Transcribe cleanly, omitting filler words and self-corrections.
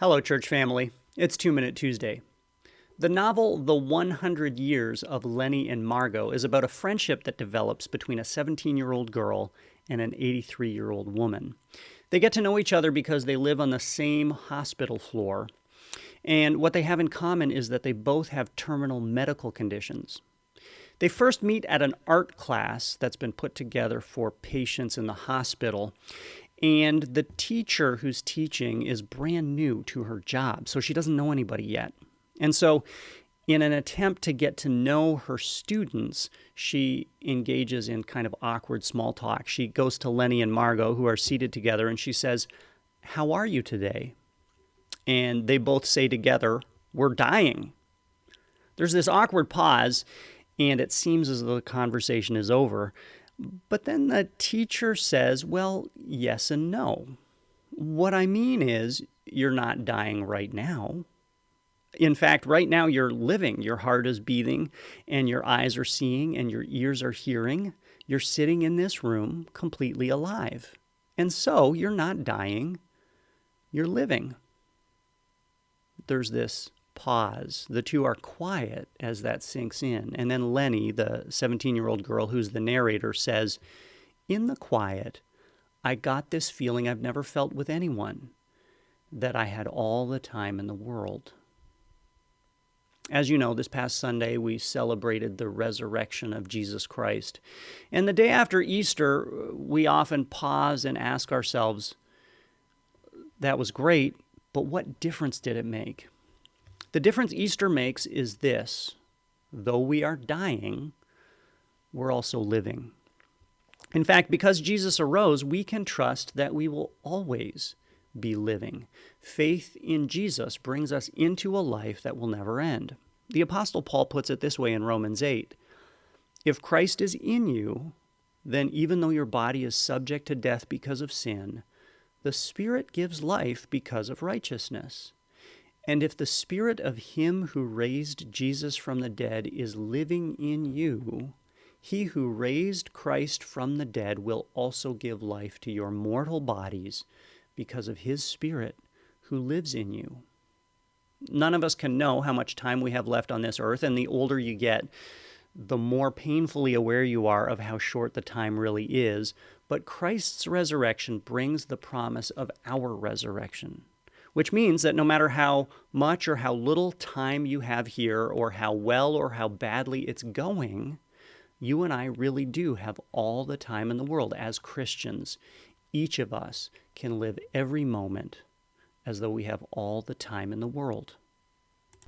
Hello, church family. It's 2 Minute Tuesday. The novel The 100 Years of Lenny and Margot is about a friendship that develops between a 17-year-old girl and an 83-year-old woman. They get to know each other because they live on the same hospital floor, and what they have in common is that they both have terminal medical conditions. They first meet at an art class that's been put together for patients in the hospital. And the teacher who's teaching is brand new to her job, so she doesn't know anybody yet. And so, in an attempt to get to know her students, she engages in kind of awkward small talk. She goes to Lenny and Margot, who are seated together, and she says, "How are you today?" And they both say together, "We're dying." There's this awkward pause, and it seems as though the conversation is over. But then the teacher says, well, yes and no. What I mean is, you're not dying right now. In fact, right now you're living. Your heart is beating, and your eyes are seeing, and your ears are hearing. You're sitting in this room completely alive. And so you're not dying, you're living. There's this pause. The two are quiet as that sinks in. And then Lenny, the 17-year-old girl who's the narrator, says, "In the quiet, I got this feeling I've never felt with anyone, that I had all the time in the world." As you know, this past Sunday we celebrated the resurrection of Jesus Christ. And the day after Easter, we often pause and ask ourselves, that was great, but what difference did it make? The difference Easter makes is this: though we are dying, we're also living. In fact, because Jesus arose, we can trust that we will always be living. Faith in Jesus brings us into a life that will never end. The Apostle Paul puts it this way in Romans 8: "If Christ is in you, then even though your body is subject to death because of sin, the Spirit gives life because of righteousness. And if the Spirit of Him who raised Jesus from the dead is living in you, He who raised Christ from the dead will also give life to your mortal bodies because of His Spirit who lives in you." None of us can know how much time we have left on this earth, and the older you get, the more painfully aware you are of how short the time really is. But Christ's resurrection brings the promise of our resurrection, which means that no matter how much or how little time you have here, or how well or how badly it's going, you and I really do have all the time in the world. As Christians, each of us can live every moment as though we have all the time in the world.